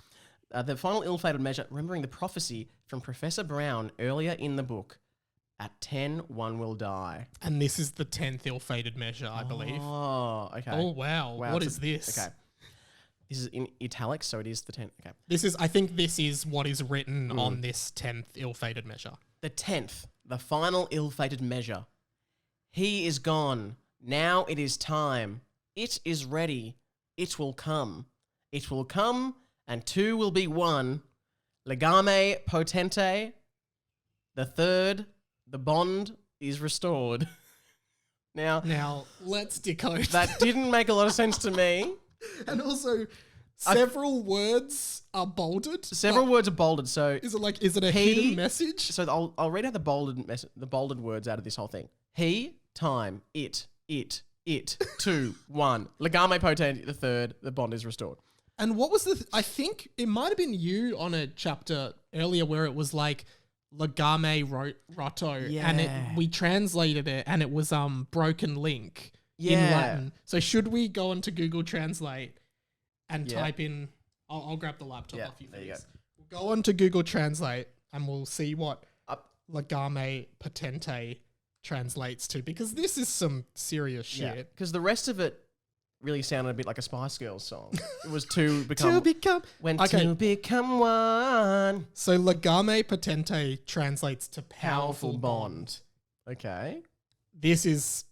Speaker 2: The final ill-fated measure, remembering the prophecy from Professor Brown earlier in the book. At 10, one will die.
Speaker 1: And this is the 10th ill-fated measure, I believe.
Speaker 2: Oh, okay.
Speaker 1: Oh, wow. What is this?
Speaker 2: Okay. This is in italics, so it is the 10th. Okay.
Speaker 1: I think this is what is written on this 10th ill-fated measure.
Speaker 2: The 10th, the final ill-fated measure. He is gone. Now it is time. It is ready. It will come. It will come, and 2 will be 1. Legame potente. The 3rd, the bond is restored. Now,
Speaker 1: let's decode.
Speaker 2: That didn't make a lot of sense to me.
Speaker 1: And also, several words are bolded.
Speaker 2: Several words are bolded. So
Speaker 1: is it a hidden message?
Speaker 2: So I'll read out the bolded words out of this whole thing. He, time, it, 2, 1. Legame potente, the 3rd, the bond is restored.
Speaker 1: And what was the... I think it might have been you on a chapter earlier where it was like Legame Rotto.
Speaker 2: Yeah.
Speaker 1: And we translated it and it was broken link in
Speaker 2: Yeah.
Speaker 1: Latin. So should we go onto Google Translate and
Speaker 2: Yeah.
Speaker 1: type in... I'll grab the laptop
Speaker 2: Yeah,
Speaker 1: off you.
Speaker 2: there you
Speaker 1: Please. We'll go on to Google Translate and we'll see what Legame Patente translates to, because this is some serious shit.
Speaker 2: Because the rest of it really sounded a bit like a Spice Girls song. It was to become...
Speaker 1: To become...
Speaker 2: to become one.
Speaker 1: So Legame Patente translates to powerful bond.
Speaker 2: Okay.
Speaker 1: This is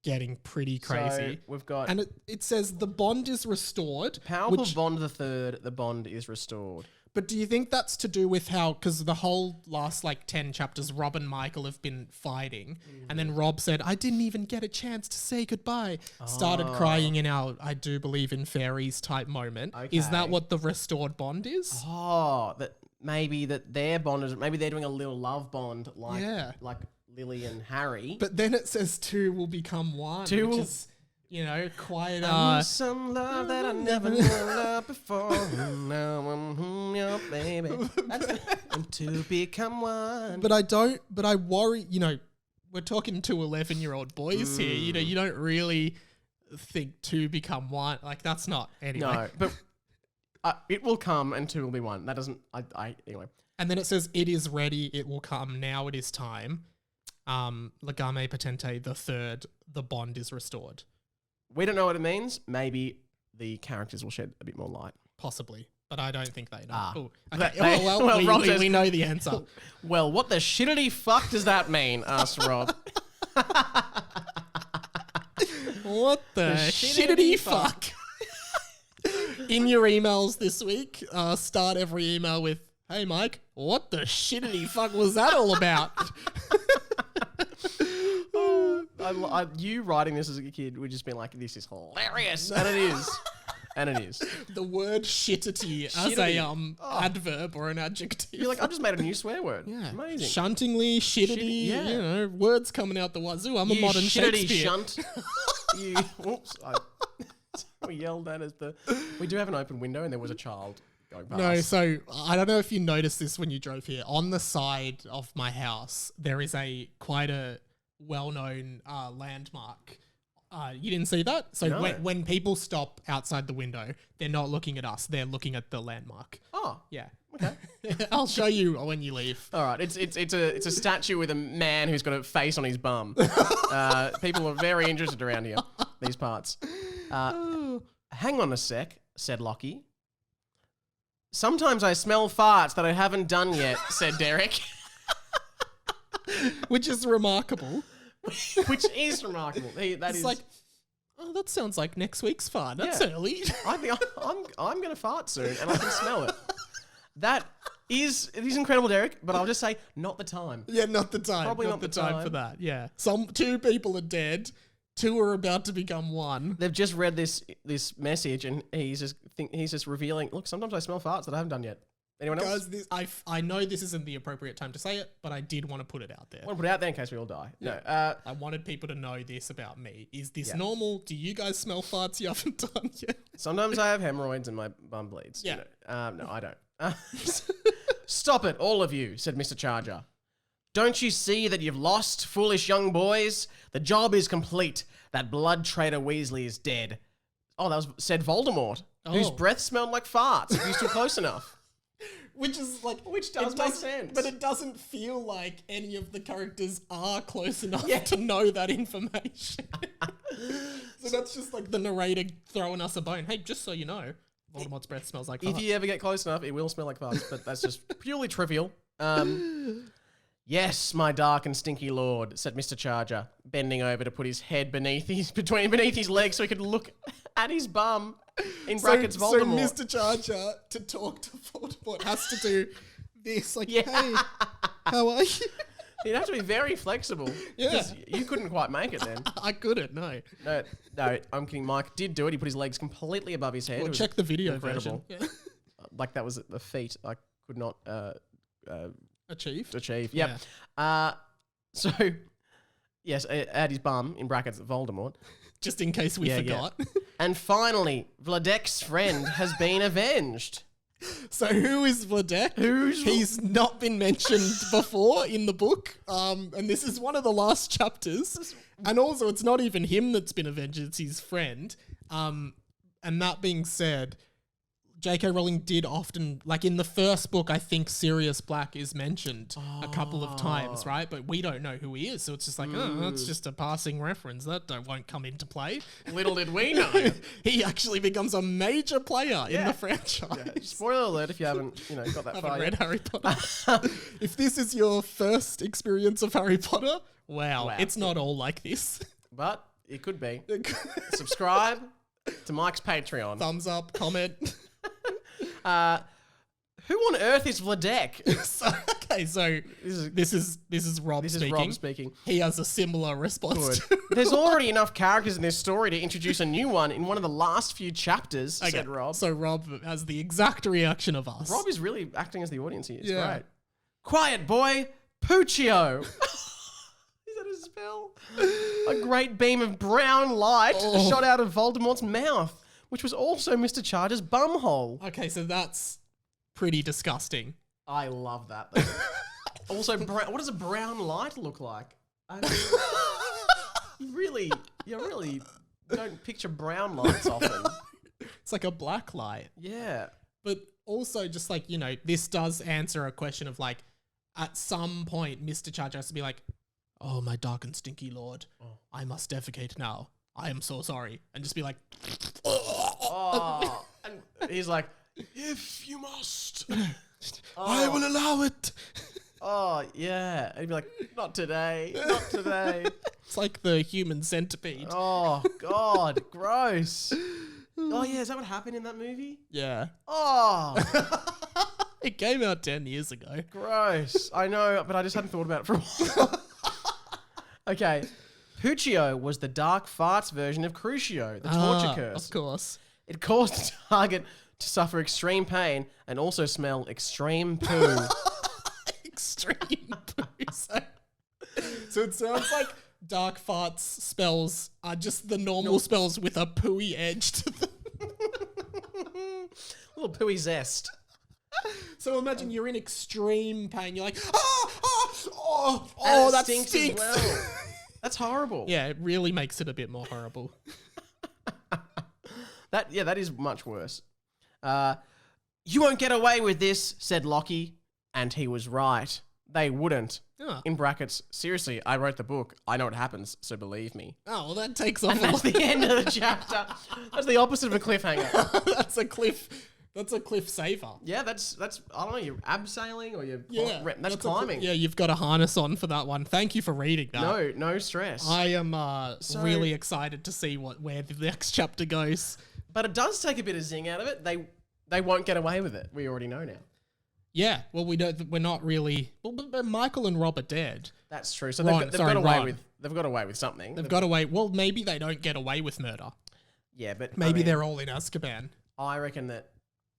Speaker 1: getting pretty crazy.
Speaker 2: So we've got...
Speaker 1: And it says the bond is restored.
Speaker 2: Powerful bond the third, the bond is restored.
Speaker 1: But do you think that's to do with how, because the whole last like 10 chapters, Rob and Michael have been fighting. And then Rob said, I didn't even get a chance to say goodbye. Started crying in our I do believe in fairies type moment. Is that
Speaker 2: Okay.
Speaker 1: what the restored bond is?
Speaker 2: Oh, that maybe that their bond is... Maybe they're doing a little love bond like Lily and Harry.
Speaker 1: But then it says two will become one.
Speaker 2: Two
Speaker 1: which
Speaker 2: will-
Speaker 1: is, you know, quite...
Speaker 2: some love that I never knew before. Now I'm your baby. And to become one.
Speaker 1: But I worry, you know, we're talking to 11-year-old boys here. You know, you don't really think two become one. Like, that's not, anyway.
Speaker 2: No, but it will come and two will be one. That doesn't, anyway.
Speaker 1: And then it says, it is ready, it will come, now it is time. Legame Patente, the third, the bond is restored.
Speaker 2: We don't know what it means. Maybe the characters will shed a bit more light.
Speaker 1: Possibly. But I don't think they know. Ooh, okay.
Speaker 2: Rob says-
Speaker 1: we know the answer.
Speaker 2: Well, what the shittity fuck does that mean? Asked Rob.
Speaker 1: What the shittity fuck? In your emails this week, start every email with, hey Mike, what the shittity fuck was that all about?
Speaker 2: You writing this as a kid would just be like, this is hilarious. And it is. And it is.
Speaker 1: The word shittity as a adverb or an adjective.
Speaker 2: You're like, I've just made a new swear word.
Speaker 1: Yeah.
Speaker 2: Amazing.
Speaker 1: Shuntingly, shittity,
Speaker 2: yeah.
Speaker 1: you know, words coming out the wazoo. I'm a
Speaker 2: You
Speaker 1: modern
Speaker 2: shittity
Speaker 1: Shakespeare.
Speaker 2: shunt. Whoops. We yelled at as we do have an open window and there was a child going past.
Speaker 1: No, so I don't know if you noticed this when you drove here. On the side of my house, there is quite a well-known landmark. You didn't see that? So
Speaker 2: No.
Speaker 1: when people stop outside the window, they're not looking at us. They're looking at the landmark.
Speaker 2: Oh,
Speaker 1: Yeah.
Speaker 2: okay.
Speaker 1: I'll show you when you leave.
Speaker 2: All right. It's a statue with a man who's got a face on his bum. People are very interested around here, these parts. Hang on a sec, said Lockie. Sometimes I smell farts that I haven't done yet, said Derek.
Speaker 1: Which is remarkable.
Speaker 2: Which is remarkable.
Speaker 1: It's like, oh, that sounds like next week's fart. That's
Speaker 2: Yeah.
Speaker 1: early.
Speaker 2: I think I'm going to fart soon and I can smell it. It is incredible, Derek, but I'll just say not the time.
Speaker 1: Yeah, not the time.
Speaker 2: Probably
Speaker 1: not
Speaker 2: not
Speaker 1: the
Speaker 2: the
Speaker 1: time
Speaker 2: time.
Speaker 1: for that. Yeah. Two people are dead. Two are about to become one.
Speaker 2: They've just read this message and he's just revealing, look, sometimes I smell farts that I haven't done yet. Anyone else?
Speaker 1: Guys, I know this isn't the appropriate time to say it, but I did want to put it out there.
Speaker 2: I want to put it out there in case we all die.
Speaker 1: Yeah.
Speaker 2: No.
Speaker 1: I wanted people to know this about me. Is this normal? Do you guys smell farts you haven't done yet?
Speaker 2: Sometimes I have hemorrhoids and my bum bleeds.
Speaker 1: Yeah.
Speaker 2: You know. No, I don't. Stop it, all of you, said Mr. Charger. Don't you see that you've lost, foolish young boys? The job is complete. That blood traitor Weasley is dead. Oh, that was said Voldemort, whose
Speaker 1: Oh.
Speaker 2: breath smelled like farts if you stood close enough.
Speaker 1: Which is like,
Speaker 2: Which does
Speaker 1: it
Speaker 2: make
Speaker 1: doesn't-
Speaker 2: sense.
Speaker 1: but it doesn't feel like any of the characters are close enough to know that information. So that's just like the narrator throwing us a bone. Hey, just so you know, Voldemort's breath smells like
Speaker 2: If
Speaker 1: farts.
Speaker 2: you ever get close enough, it will smell like farts, but that's just purely trivial. Yes, my dark and stinky lord, said Mr. Charger, bending over to put his head beneath his legs so he could look at his bum. In brackets, Voldemort.
Speaker 1: So Mr. Charger, to talk to Voldemort, has to do this. Like,
Speaker 2: Yeah.
Speaker 1: hey, how are you?
Speaker 2: You'd have to be very flexible.
Speaker 1: Yeah.
Speaker 2: 'Cause you couldn't quite make it then.
Speaker 1: I couldn't, no.
Speaker 2: No, I'm kidding. Mike did do it. He put his legs completely above his head.
Speaker 1: Well,
Speaker 2: It was
Speaker 1: check the video
Speaker 2: incredible.
Speaker 1: version. Yeah.
Speaker 2: Like that was the feat I could not
Speaker 1: Achieved.
Speaker 2: achieve. Yep. So, yes, at his bum, in brackets, Voldemort.
Speaker 1: Just in case we
Speaker 2: Yeah,
Speaker 1: forgot.
Speaker 2: And finally, Vladek's friend has been avenged.
Speaker 1: So who is Vladek? He's not been mentioned before in the book. And this is one of the last chapters. And also, it's not even him that's been avenged, it's his friend. And that being said, J.K. Rowling did often, like in the first book, I think Sirius Black is mentioned a couple of times, right? But we don't know who he is. So it's just like, oh, that's just a passing reference. That won't come into play.
Speaker 2: Little did we know.
Speaker 1: He actually becomes a major player in the franchise.
Speaker 2: Yeah. Spoiler alert if you haven't, got that far
Speaker 1: Read
Speaker 2: yet.
Speaker 1: Harry Potter. If this is your first experience of Harry Potter, wow. It's not all like this.
Speaker 2: But it could be. Subscribe to Mike's Patreon.
Speaker 1: Thumbs up, comment.
Speaker 2: Who on earth is Vladek?
Speaker 1: So this is Rob
Speaker 2: This
Speaker 1: speaking.
Speaker 2: is Rob speaking.
Speaker 1: He has a similar response.
Speaker 2: There's already enough characters in this story to introduce a new one in one of the last few chapters, said Rob.
Speaker 1: So Rob has the exact reaction of us.
Speaker 2: Rob is really acting as the audience here. It's great. Quiet boy, Puccio. Is that a spell? A great beam of brown light shot out of Voldemort's mouth, which was also Mr. Charger's bumhole.
Speaker 1: Okay, so that's pretty disgusting.
Speaker 2: I love that. Also, what does a brown light look like? I mean, you really don't picture brown lights often.
Speaker 1: It's like a black light.
Speaker 2: Yeah.
Speaker 1: But also just like, this does answer a question of like, at some point, Mr. Charger has to be like, oh, my dark and stinky lord, I must defecate now. I am so sorry. And just be like,
Speaker 2: oh. And he's like, if you must,
Speaker 1: I will allow it.
Speaker 2: Oh, yeah. And he'd be like, not today, not today.
Speaker 1: It's like the human centipede.
Speaker 2: Oh, God, gross. Oh, yeah, is that what happened in that movie?
Speaker 1: Yeah.
Speaker 2: Oh,
Speaker 1: It came out 10 years ago.
Speaker 2: gross. I know, but I just hadn't thought about it for a while. Okay. Puccio was the dark farts version of Crucio, the torture curse.
Speaker 1: Of course.
Speaker 2: It caused the target to suffer extreme pain and also smell extreme poo.
Speaker 1: Extreme poo. So it sounds like dark farts spells are just the normal spells with a pooey edge to them.
Speaker 2: Little pooey zest.
Speaker 1: So imagine you're in extreme pain. You're like,
Speaker 2: And it
Speaker 1: that
Speaker 2: stinks
Speaker 1: stinks.
Speaker 2: as well. That's horrible.
Speaker 1: Yeah, it really makes it a bit more horrible.
Speaker 2: That is much worse. You won't get away with this, said Lockie. And he was right. They wouldn't.
Speaker 1: Oh.
Speaker 2: In brackets, seriously, I wrote the book. I know what happens, so believe me.
Speaker 1: Oh, well, that takes off.
Speaker 2: And that's the end of the chapter. That's the opposite of a cliffhanger.
Speaker 1: That's a cliff saver.
Speaker 2: Yeah, that's I don't know, you're abseiling or you're that's
Speaker 1: a
Speaker 2: climbing.
Speaker 1: Yeah, you've got a harness on for that one. Thank you for reading that.
Speaker 2: No stress.
Speaker 1: I am really excited to see where the next chapter goes.
Speaker 2: But it does take a bit of zing out of it. They won't get away with it. We already know now.
Speaker 1: Yeah, well, we're not really. Well, but Michael and Rob are dead.
Speaker 2: That's true. So
Speaker 1: Ron,
Speaker 2: they've got away with something.
Speaker 1: They've got away. Well, maybe they don't get away with murder.
Speaker 2: Yeah, but
Speaker 1: Maybe they're all in Azkaban.
Speaker 2: I reckon that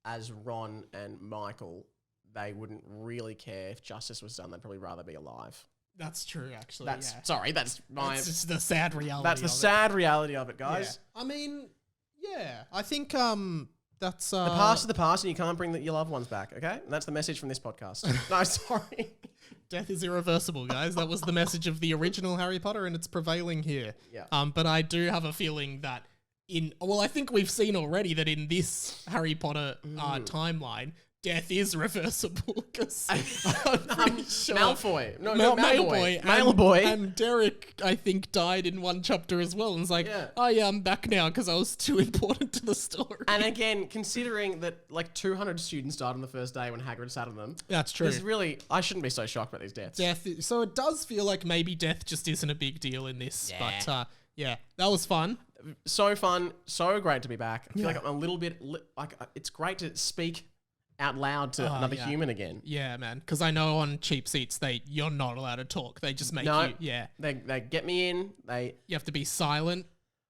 Speaker 2: as Ron and Michael, they wouldn't really care if justice was done. They'd probably rather be alive.
Speaker 1: That's true, actually.
Speaker 2: That's
Speaker 1: yeah.
Speaker 2: that's my.
Speaker 1: That's just the sad reality.
Speaker 2: That's the sad reality of it, guys.
Speaker 1: Yeah. I mean, yeah. I think that's
Speaker 2: The past is the past, and you can't bring your loved ones back. Okay, and that's the message from this podcast. No, sorry.
Speaker 1: Death is irreversible, guys. That was the message of the original Harry Potter, and it's prevailing here.
Speaker 2: Yeah.
Speaker 1: But I do have a feeling that I think we've seen already that in this Harry Potter timeline, death is reversible because I'm pretty sure
Speaker 2: Malfoy. No,
Speaker 1: Malfoy.
Speaker 2: Malfoy.
Speaker 1: And Derek, I think, died in one chapter as well. And it's like, oh yeah, I'm back now because I was too important to the story.
Speaker 2: And again, considering that like 200 students died on the first day when Hagrid sat on them.
Speaker 1: That's true.
Speaker 2: I shouldn't be so shocked about these deaths.
Speaker 1: So it does feel like maybe death just isn't a big deal in this. Yeah. But yeah, that was fun.
Speaker 2: So fun. So great to be back. I feel like I'm a little bit it's great to speak out loud to another human again.
Speaker 1: Yeah, man. Because I know on cheap seats, you're not allowed to talk. They just make you. Yeah.
Speaker 2: They get me in. You
Speaker 1: have to be silent.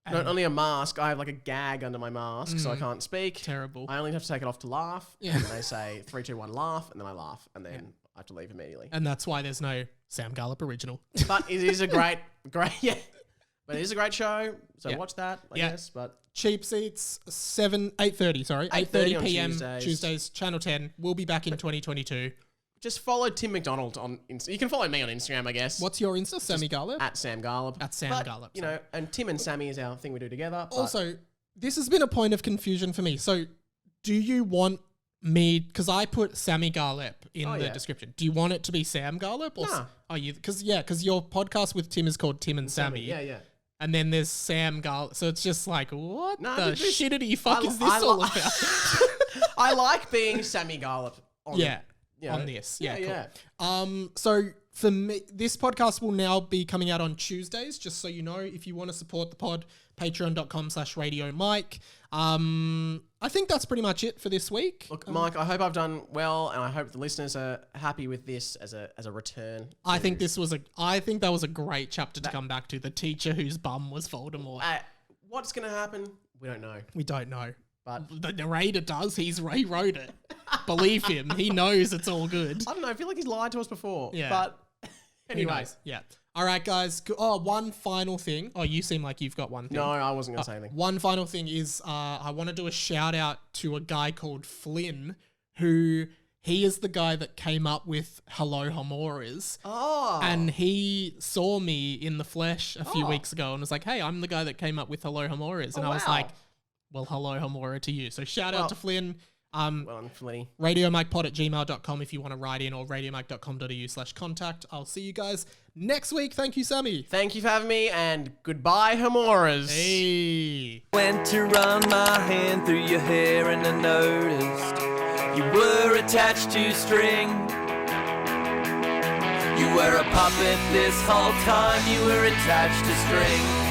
Speaker 2: Not only a mask, I have like a gag under my mask, so I can't speak.
Speaker 1: Terrible.
Speaker 2: I only have to take it off to laugh.
Speaker 1: Yeah.
Speaker 2: And they say 3, 2, 1, laugh, and then I laugh, and then I have to leave immediately.
Speaker 1: And that's why there's no Sam Gallup original.
Speaker 2: But it is a great, yeah. But it is a great show, so watch that, I guess. But
Speaker 1: Cheap Seats, 8:30, sorry. 8:30 p.m. Tuesdays, Channel 10. We'll be back in 2022.
Speaker 2: Just follow Tim McDonald on Instagram. You can follow me on Instagram, I guess.
Speaker 1: What's your Insta? Sammy Garlip?
Speaker 2: At Sam Garlip.
Speaker 1: At Sam Garlip.
Speaker 2: You know, and Tim and Sammy is our thing we do together.
Speaker 1: Also, this has been a point of confusion for me. So, do you want me, because I put Sammy Garlip in the description. Do you want it to be Sam Garlip? Or
Speaker 2: Nah.
Speaker 1: Because your podcast with Tim is called Tim and Sammy.
Speaker 2: Yeah.
Speaker 1: And then there's Sam Garlip. So it's just like, what the
Speaker 2: this-
Speaker 1: shittity fuck is this all about?
Speaker 2: I like being Sammy Garlip on
Speaker 1: on this. Yeah,
Speaker 2: Yeah,
Speaker 1: cool. So for me, this podcast will now be coming out on Tuesdays, just so you know. If you want to support the pod, patreon.com/Radio Mike. I think that's pretty much it for this week.
Speaker 2: Look, Mike, I hope I've done well, and I hope the listeners are happy with this as a return.
Speaker 1: I think that was a great chapter to come back to. The teacher whose bum was Voldemort.
Speaker 2: What's going to happen? We don't know.
Speaker 1: We don't know.
Speaker 2: But
Speaker 1: the narrator does. He wrote it. Believe him. He knows it's all good.
Speaker 2: I don't know. I feel like he's lied to us before.
Speaker 1: Yeah.
Speaker 2: But
Speaker 1: anyways, yeah. All right, guys. Oh, one final thing. Oh, you seem like you've got one thing.
Speaker 2: No, I wasn't going to say anything.
Speaker 1: One final thing is I want to do a shout out to a guy called Flynn, who he is the guy that came up with Hello Homoras.
Speaker 2: Oh.
Speaker 1: And he saw me in the flesh a few weeks ago and was like, hey, I'm the guy that came up with Hello Homoras. And I was like, well, hello Homora to you. So shout out to Flynn.
Speaker 2: Well, Flinny.
Speaker 1: RadioMikePod@gmail.com if you want to write in, or radiomike.com.au/contact. I'll see you guys next week. Thank you, Sammy.
Speaker 2: Thank you for having me, and goodbye, Homoras.
Speaker 1: Hey.
Speaker 4: Went to run my hand through your hair and I noticed you were attached to string. You were a puppet this whole time, you were attached to string.